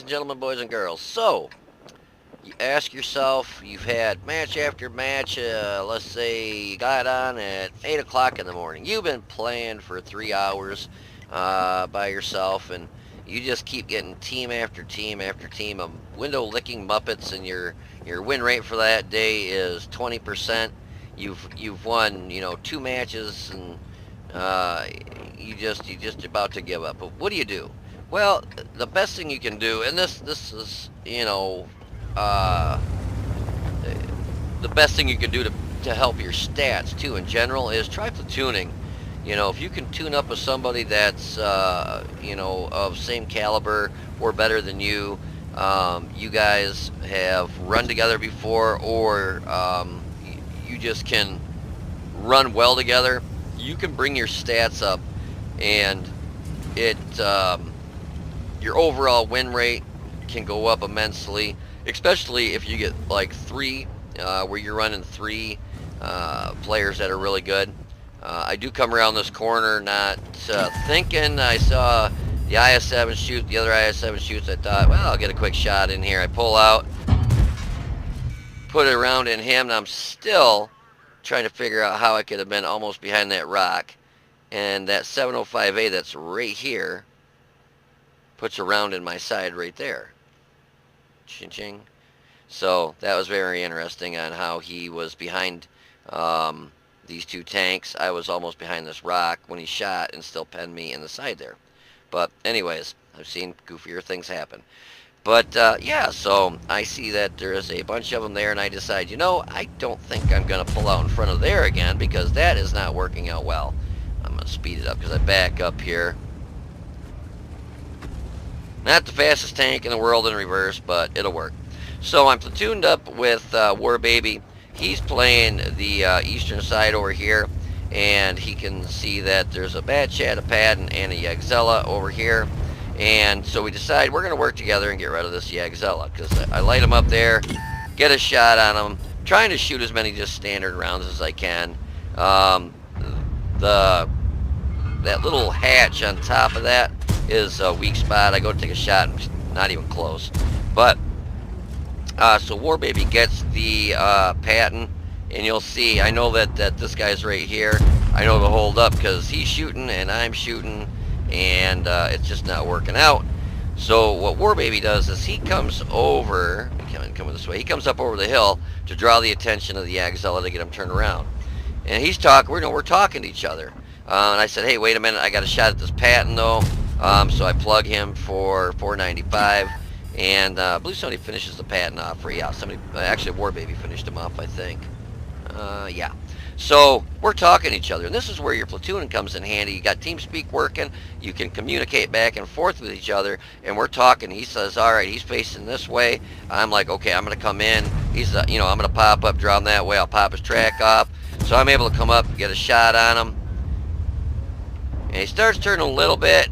and gentlemen, boys and girls. So, you ask yourself, you've had match after match, let's say you got on at 8 o'clock in the morning. You've been playing for 3 hours by yourself, and you just keep getting team after team after team of window-licking Muppets, and your win rate for that day is 20%. You've won, two matches, and uh, you just about to give up. But what do you do? Well, the best thing you can do, and this is uh, the best thing you can do to help your stats too in general is try platooning. If you can tune up with somebody that's of same caliber or better than you, you guys have run together before, or you just can run well together. You can bring your stats up, and it your overall win rate can go up immensely, especially if you get like three, where you're running three players that are really good. I do come around this corner not thinking I saw the IS-7 shoot, the other IS-7 shoots. I thought, well, I'll get a quick shot in here. I pull out, put it around in him, and I'm still trying to figure out how I could have been almost behind that rock. And that 705A that's right here puts a round in my side right there. Ching ching. So that was very interesting on how he was behind these two tanks. I was almost behind this rock when he shot and still penned me in the side there. But anyways, I've seen goofier things happen. But yeah, so I see that there is a bunch of them there, and I decide, I don't think I'm going to pull out in front of there again, because that is not working out well. I'm going to speed it up because I back up here. Not the fastest tank in the world in reverse, but it'll work. So I'm platooned up with War Baby. He's playing the eastern side over here, and he can see that there's a Bad Chat, a Patton, and a Yagzella over here. And so we decide we're going to work together and get rid of this Yagzella, because I light him up there, get a shot on him, trying to shoot as many just standard rounds as I can. That little hatch on top of that is a weak spot. I go to take a shot, and not even close. But so War Baby gets the Patton, and you'll see, I know that this guy's right here. I know to hold up because he's shooting and I'm shooting, and it's just not working out. So what War Baby does is he comes over, coming this way, he comes up over the hill to draw the attention of the Yagzella to get him turned around. And he's talking, we're talking to each other. And I said, hey, wait a minute, I got a shot at this Patton though. So I plug him for 495. And I believe somebody finishes the Patton off. Or yeah, actually War Baby finished him off, I think. Yeah. So we're talking to each other, and this is where your platooning comes in handy. You got TeamSpeak working. You can communicate back and forth with each other, and we're talking. He says, all right, he's facing this way. I'm like, okay, I'm going to come in. He's, I'm going to pop up, draw him that way. I'll pop his track off. So I'm able to come up and get a shot on him. And he starts turning a little bit,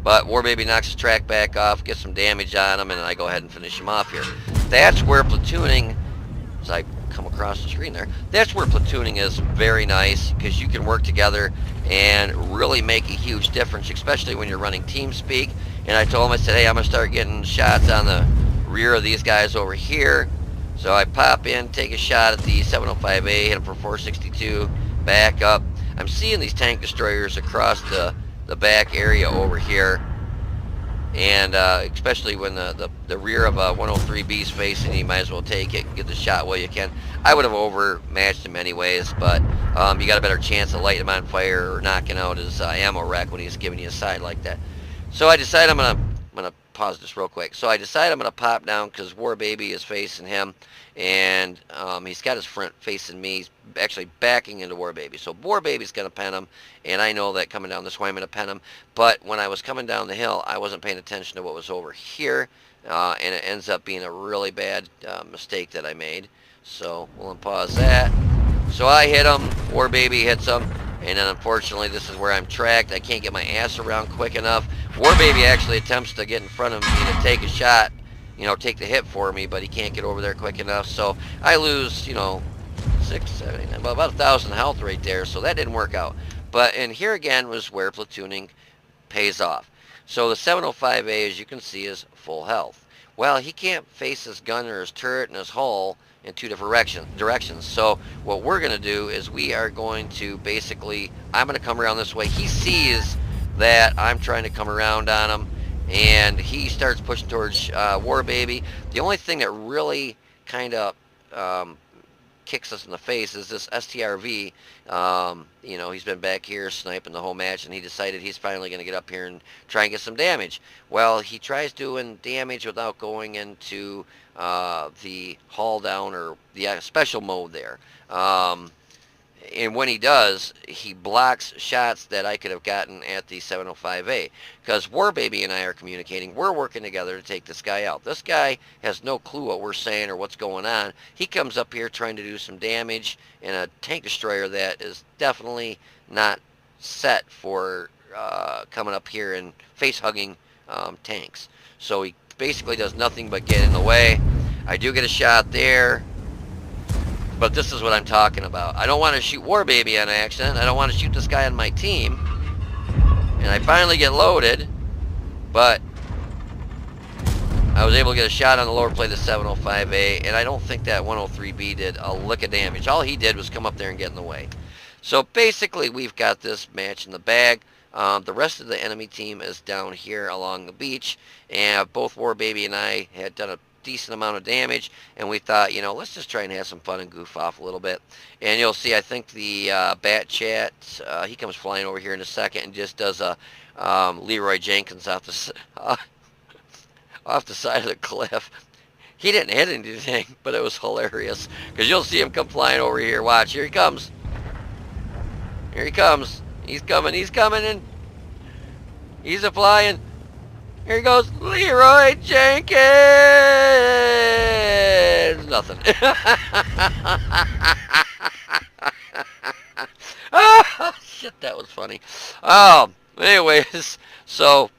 but War Baby knocks his track back off, gets some damage on him, and then I go ahead and finish him off here. That's where platooning, as I come across the screen there, that's where platooning is very nice, because you can work together and really make a huge difference, especially when you're running TeamSpeak. And I told him, I said, hey, I'm going to start getting shots on the rear of these guys over here. So I pop in, take a shot at the 705A, hit him for 462, back up. I'm seeing these tank destroyers across the back area over here, and especially when the rear of a 103B is facing, you might as well take it, get the shot while you can. I would have overmatched him anyways, but you got a better chance of lighting him on fire or knocking out his ammo rack when he's giving you a side like that. So I decide I'm gonna pause this real quick. So I decide I'm gonna pop down because War Baby is facing him, and he's got his front facing me. He's actually backing into War Baby. So War Baby's gonna pen him, and I know that coming down this way I'm gonna pen him. But when I was coming down the hill, I wasn't paying attention to what was over here, and it ends up being a really bad mistake that I made. So we'll unpause that. So I hit him, War Baby hits him, and then unfortunately this is where I'm tracked. I can't get my ass around quick enough. War Baby actually attempts to get in front of me to take a shot, take the hit for me, but he can't get over there quick enough. So I lose, 6, 7, about 1,000 health right there, so that didn't work out. And here again was where platooning pays off. So the 705A, as you can see, is full health. Well, he can't face his gun or his turret and his hull in two different directions. So what we're going to do is we are going to basically, I'm going to come around this way. He sees that I'm trying to come around on him, and he starts pushing towards War Baby. The only thing that really kind of um, kicks us in the face is this STRV. You know, he's been back here sniping the whole match, and he decided he's finally going to get up here and try and get some damage. Well, he tries doing damage without going into the haul down or the special mode there. And when he does, he blocks shots that I could have gotten at the 705A. Because War Baby and I are communicating. We're working together to take this guy out. This guy has no clue what we're saying or what's going on. He comes up here trying to do some damage in a tank destroyer that is definitely not set for coming up here and face-hugging tanks. So he basically does nothing but get in the way. I do get a shot there. But this is what I'm talking about. I don't want to shoot War Baby on accident. I don't want to shoot this guy on my team. And I finally get loaded, but I was able to get a shot on the lower plate of the 705A, and I don't think that 103B did a lick of damage. All he did was come up there and get in the way. So basically, we've got this match in the bag. The rest of the enemy team is down here along the beach, and both War Baby and I had done a decent amount of damage, and we thought, you know, let's just try and have some fun and goof off a little bit. And you'll see, I think the Bat Chat, he comes flying over here in a second and just does a Leroy Jenkins off the side of the cliff. He didn't hit anything, but it was hilarious, because you'll see him come flying over here. Watch, here he comes. Here he comes. He's coming, and he's a-flying. Here he goes, Leroy Jenkins! Nothing. Oh, shit, that was funny. Anyways, so,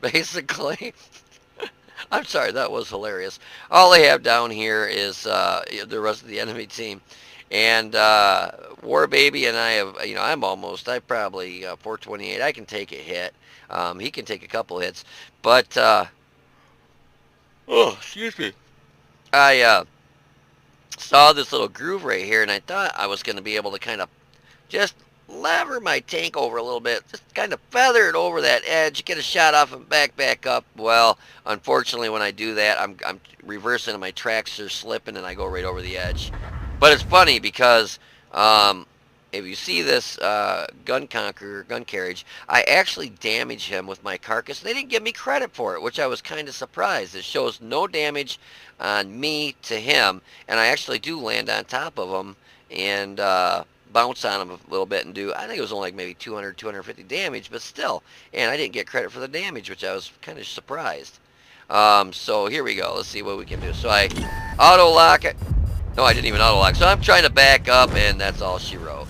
basically, I'm sorry, that was hilarious. All they have down here is the rest of the enemy team. And War Baby and I have, you know, I probably 428. I can take a hit. He can take a couple hits. But, oh, excuse me. I saw this little groove right here, and I thought I was going to be able to kind of just lever my tank over a little bit. Just kind of feather it over that edge, get a shot off and back up. Well, unfortunately, when I do that, I'm reversing and my tracks are slipping, and I go right over the edge. But it's funny because if you see this gun carriage, I actually damage him with my carcass. They didn't give me credit for it, which I was kind of surprised. It shows no damage on me to him, and I actually do land on top of him and bounce on him a little bit and do, I think it was only like maybe 200, 250 damage, but still. And I didn't get credit for the damage, which I was kind of surprised. So here we go. Let's see what we can do. So I auto-lock it. No, I didn't even auto-lock. So I'm trying to back up, and that's all she wrote.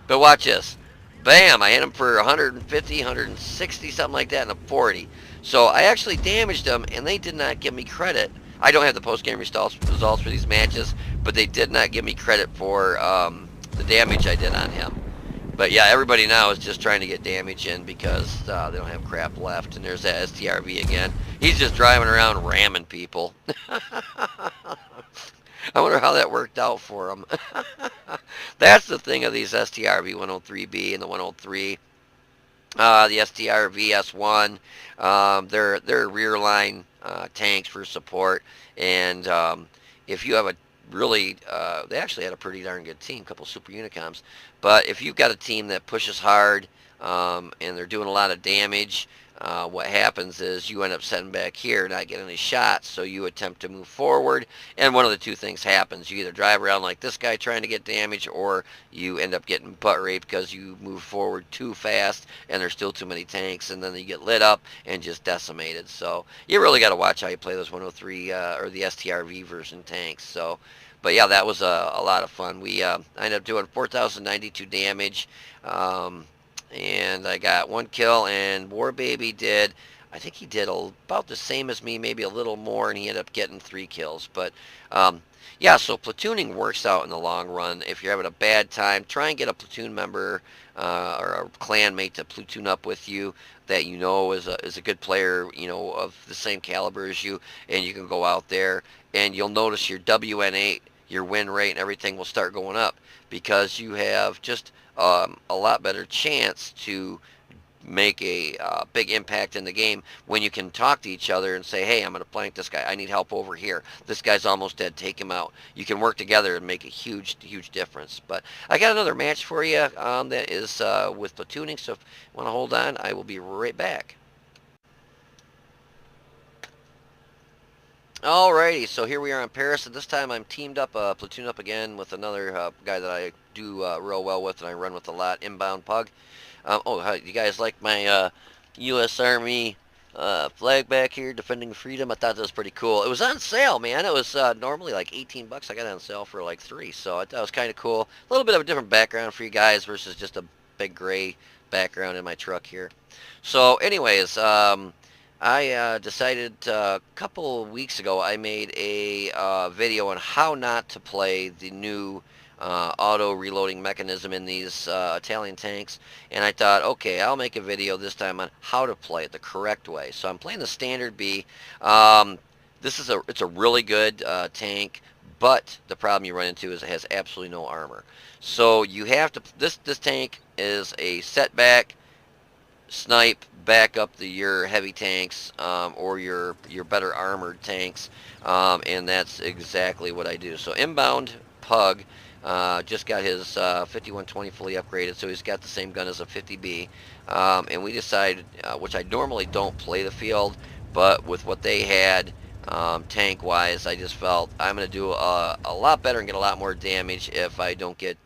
But watch this. Bam! I hit him for 150, 160, something like that, and a 40. So I actually damaged them, and they did not give me credit. I don't have the post-game results for these matches, but they did not give me credit for the damage I did on him. But yeah, everybody now is just trying to get damage in because they don't have crap left. And there's that STRV again. He's just driving around ramming people. I wonder how that worked out for him. That's the thing of these STRV 103B and the 103. The STRV S1, they're rear line tanks for support. And if you have a really, they actually had a pretty darn good team, a couple super unicoms. But if you've got a team that pushes hard and they're doing a lot of damage, what happens is you end up sitting back here, not getting any shots, so you attempt to move forward, and one of the two things happens. You either drive around like this guy trying to get damage, or you end up getting butt raped because you move forward too fast, and there's still too many tanks, and then you get lit up and just decimated. So you really got to watch how you play those 103 or the STRV version tanks. So, but yeah, that was a lot of fun. We ended up doing 4,092 damage. And I got one kill, and War Baby did I think he did about the same as me, maybe a little more, and he ended up getting 3 kills. But um, yeah, so platooning works out in the long run. If you're having a bad time, try and get a platoon member or a clan mate to platoon up with you that you know is a good player, you know, of the same caliber as you, and you can go out there and you'll notice your WN8, your win rate, and everything will start going up because you have just a lot better chance to make a big impact in the game when you can talk to each other and say, hey, I'm going to flank this guy. I need help over here. This guy's almost dead. Take him out. You can work together and make a huge, huge difference. But I got another match for you that is with platooning. So if you want to hold on, I will be right back. Alrighty, so here we are in Paris, and this time I'm teamed up, platoon up again with another guy that I do real well with and I run with a lot, Inbound Pug. You guys like my U.S. Army flag back here, defending freedom? I thought that was pretty cool. It was on sale, man. It was normally like 18 bucks. I got it on sale for like 3, so I thought it was kind of cool. A little bit of a different background for you guys versus just a big gray background in my truck here. So anyways, I decided a couple of weeks ago I made a video on how not to play the new auto reloading mechanism in these Italian tanks, and I thought, okay, I'll make a video this time on how to play it the correct way. So I'm playing the standard B. It's a really good tank, but the problem you run into is it has absolutely no armor. So you have to, this tank is a setback, snipe, back up your heavy tanks or your better armored tanks, and that's exactly what I do. So Inbound Pug just got his 5120 fully upgraded, so he's got the same gun as a 50B, and we decided, which I normally don't play the field, but with what they had tank wise, I just felt I'm going to do a lot better and get a lot more damage if I don't get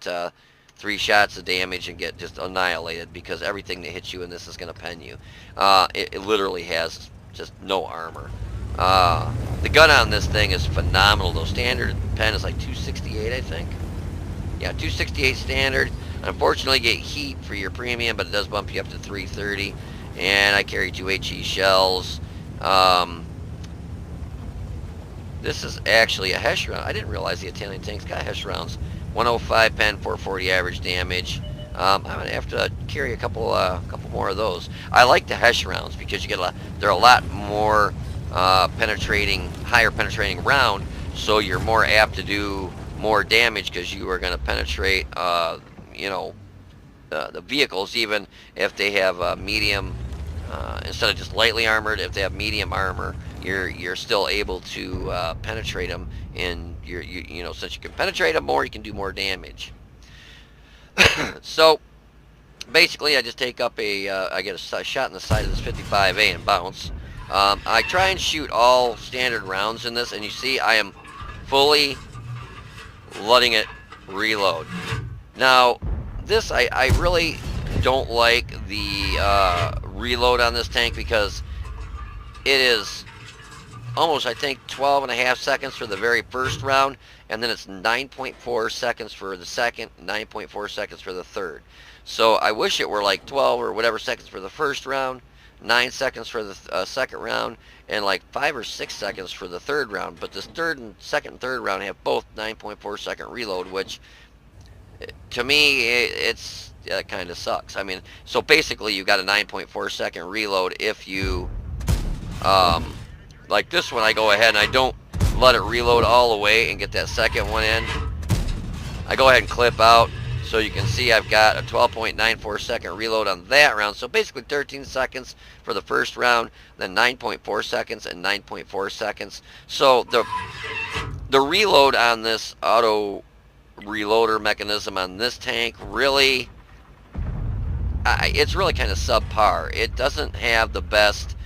3 shots of damage and get just annihilated, because everything that hits you in this is going to pen you. It literally has just no armor. The gun on this thing is phenomenal though. Standard pen is like 268, I think. Yeah, 268 standard. Unfortunately, you get heat for your premium, but it does bump you up to 330. And I carry 2 HE shells. This is actually a Hesh round. I didn't realize the Italian tanks got Hesh rounds. 105 pen, 440 average damage. I'm gonna have to carry a couple more of those. I like the Hesh rounds because you get they're a lot more higher penetrating round, so you're more apt to do more damage because you are going to penetrate, the vehicles, even if they have medium, instead of just lightly armored. If they have medium armor, you're still able to penetrate them, and since you can penetrate them more, you can do more damage. So basically, I just take up I get a shot in the side of this 55A and bounce. I try and shoot all standard rounds in this, and you see I am fully letting it reload. Now, this I really don't like the reload on this tank, because it is almost, I think, 12.5 seconds for the very first round, and then it's 9.4 seconds for the second, 9.4 seconds for the third. So I wish it were like 12 or whatever seconds for the first round, 9 seconds for the second round, and like 5 or 6 seconds for the third round. But this second and third round have both 9.4 second reload, which to me it's kind of sucks. I mean, so basically you got a 9.4 second reload if you like this one. I go ahead and I don't let it reload all the way and get that second one in. I go ahead and clip out. So you can see I've got a 12.94 second reload on that round. So basically 13 seconds for the first round, then 9.4 seconds and 9.4 seconds. So the reload on this auto reloader mechanism on this tank really, it's really kind of subpar. It doesn't have the best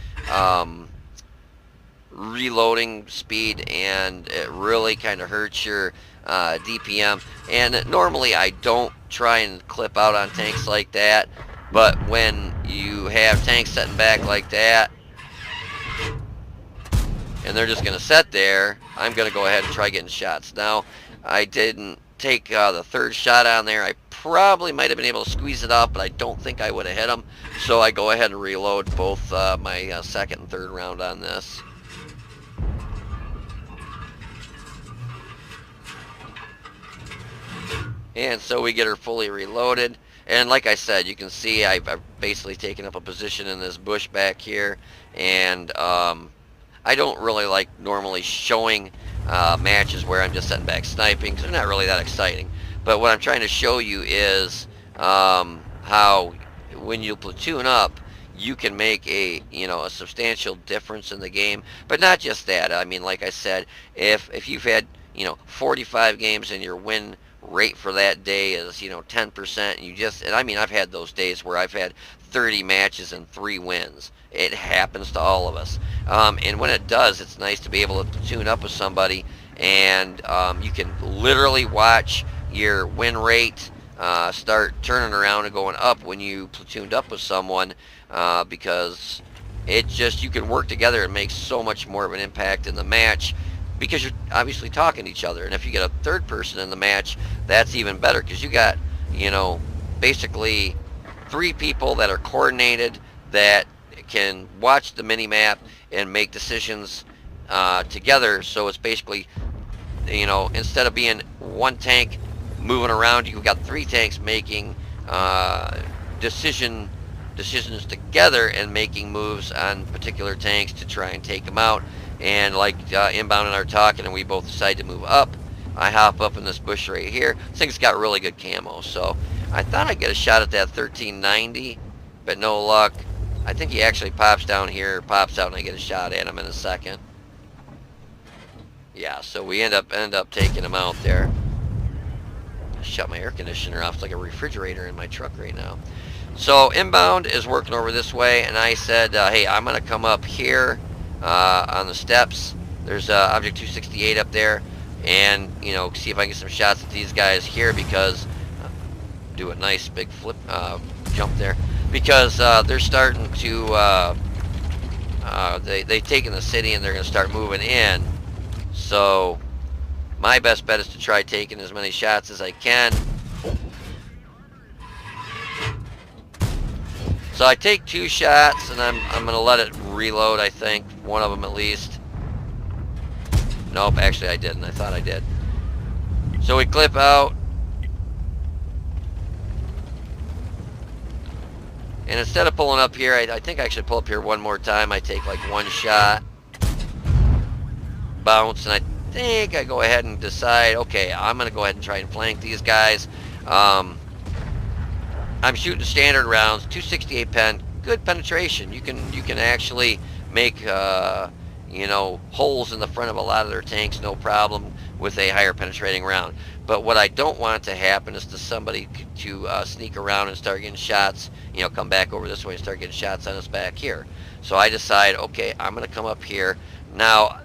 reloading speed, and it really kind of hurts your DPM. And normally I don't try and clip out on tanks like that, but when you have tanks setting back like that and they're just going to sit there, I'm going to go ahead and try getting shots. Now, I didn't take the third shot on there. I probably might have been able to squeeze it off, but I don't think I would have hit him. So I go ahead and reload both my second and third round on this. And so we get her fully reloaded. And like I said, you can see I've basically taken up a position in this bush back here. And I don't really like normally showing matches where I'm just sitting back sniping, because they're not really that exciting. But what I'm trying to show you is how when you platoon up, you can make a substantial difference in the game. But not just that. I mean, like I said, if you've had 45 games and your win rate for that day is 10%, and I mean, I've had those days where I've had 30 matches and 3 wins. It happens to all of us, and when it does, it's nice to be able to platoon up with somebody, and you can literally watch your win rate start turning around and going up when you platooned up with someone, because you can work together and make so much more of an impact in the match, because you're obviously talking to each other. And if you get a third person in the match, that's even better, because you got basically 3 people that are coordinated, that can watch the mini map and make decisions together. So it's basically, instead of being one tank moving around, you've got 3 tanks making decisions together and making moves on particular tanks to try and take them out. And like Inbound and I are talking, and we both decide to move up. I hop up in this bush right here. This thing's got really good camo, so I thought I'd get a shot at that 1390, but no luck. I think he actually pops down here, pops out, and I get a shot at him in a second. Yeah, so we end up taking him out there. Shut my air conditioner off. It's like a refrigerator in my truck right now. So Inbound is working over this way, and I said, hey, I'm going to come up here on the steps. There's Object 268 up there, and see if I can get some shots at these guys here, because do a nice big flip jump there, because they're starting to they've taken the city and they're going to start moving in. So my best bet is to try taking as many shots as I can. So I take 2 shots, and I'm going to let it reload, I think. One of them at least. Nope, actually I didn't. I thought I did. So we clip out. And instead of pulling up here, I think I should pull up here one more time. I take like 1 shot. Bounce, and I think I go ahead and decide, okay, I'm going to go ahead and try and flank these guys. I'm shooting standard rounds, 268 pen, good penetration. You can actually make holes in the front of a lot of their tanks, no problem, with a higher penetrating round. But what I don't want to happen is to somebody to sneak around and start getting shots, come back over this way and start getting shots on us back here. So I decide, okay, I'm going to come up here. Now,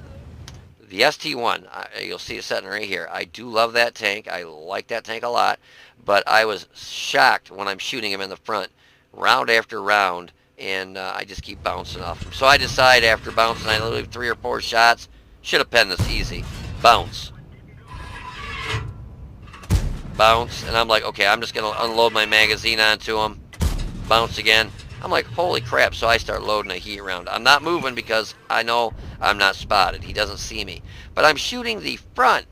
the ST1, you'll see it sitting right here. I do love that tank. I like that tank a lot. But I was shocked when I'm shooting him in the front, round after round, and I just keep bouncing off him. So I decide, after bouncing, I literally 3 or 4 shots, should have penned this easy. Bounce. Bounce, and I'm like, okay, I'm just going to unload my magazine onto him. Bounce again. I'm like, holy crap, so I start loading a heat round. I'm not moving because I know I'm not spotted. He doesn't see me. But I'm shooting the front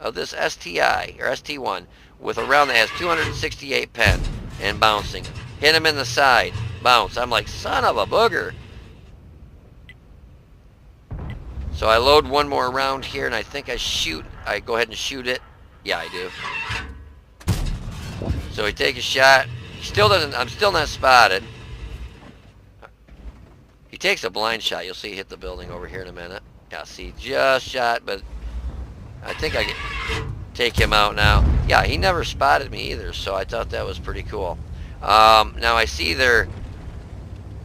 of this STI, or ST1, with a round that has 268 pen, and bouncing. Hit him in the side. Bounce. I'm like, son of a booger. So I load one more round here, and I think I go ahead and shoot it. Yeah, I do. So we take a shot. He still doesn't, I'm still not spotted. He takes a blind shot. You'll see he hit the building over here in a minute. Yeah, see, just shot, but I think I can take him out now. Yeah, he never spotted me either, so I thought that was pretty cool. Now I see their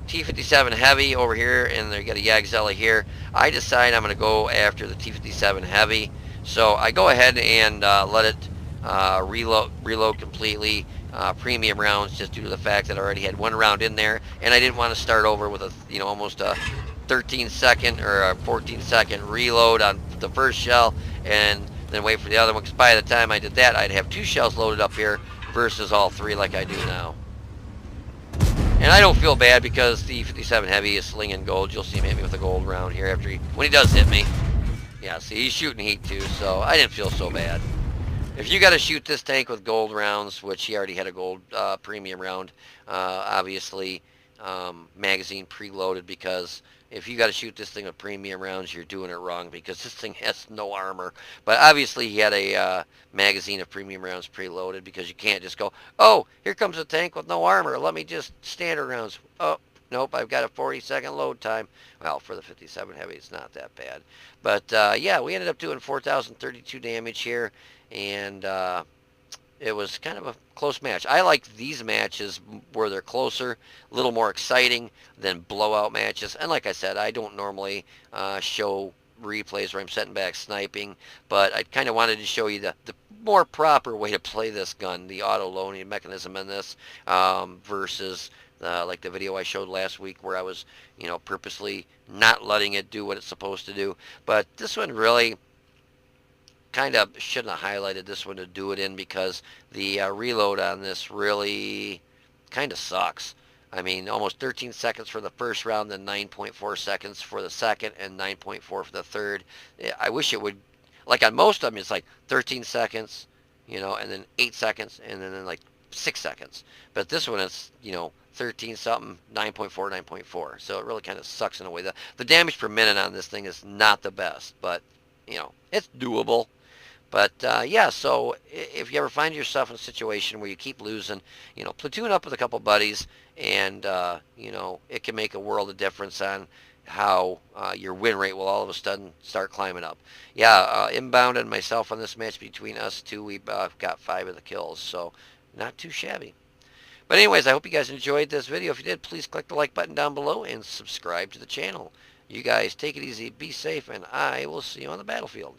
T-57 Heavy over here, and they got a Yagzella here. I decide I'm going to go after the T-57 Heavy, so I go ahead and let it reload completely. Premium rounds, just due to the fact that I already had 1 round in there, and I didn't want to start over with a almost a 13-second or a 14-second reload on the first shell and then wait for the other one, because by the time I did that, I'd have 2 shells loaded up here versus all three like I do now. And I don't feel bad because the 57 Heavy is slinging gold. You'll see him hit me with a gold round here after when he does hit me. Yeah, see, he's shooting heat too, so I didn't feel so bad. If you got to shoot this tank with gold rounds, which he already had a gold premium round, obviously magazine preloaded, because if you got to shoot this thing with premium rounds, you're doing it wrong because this thing has no armor. But obviously he had a magazine of premium rounds preloaded, because you can't just go, oh, here comes a tank with no armor. Let me just standard rounds. Oh, nope, I've got a 40-second load time. Well, for the 57 Heavy, it's not that bad. But yeah, we ended up doing 4,032 damage here, and it was kind of a close match. I like these matches where they're closer, a little more exciting than blowout matches. And like I said, I don't normally show replays where I'm setting back sniping, but I kind of wanted to show you the more proper way to play this gun, the auto loading mechanism in this, versus like the video I showed last week where I was, purposely not letting it do what it's supposed to do. But this one really kind of shouldn't have highlighted this one to do it in, because the reload on this really kind of sucks. I mean, almost 13 seconds for the first round, then 9.4 seconds for the second, and 9.4 for the third. I wish it would, like on most of them, it's like 13 seconds, and then 8 seconds, and then like 6 seconds. But this one is, 13 something, 9.4, 9.4. So it really kind of sucks in a way. The damage per minute on this thing is not the best, but, it's doable. But yeah, so if you ever find yourself in a situation where you keep losing, platoon up with a couple buddies, and it can make a world of difference on how your win rate will all of a sudden start climbing up. Yeah, Inbound and myself on this match, between us two, we got 5 of the kills, so not too shabby. But anyways, I hope you guys enjoyed this video. If you did, please click the like button down below and subscribe to the channel. You guys take it easy, be safe, and I will see you on the battlefield.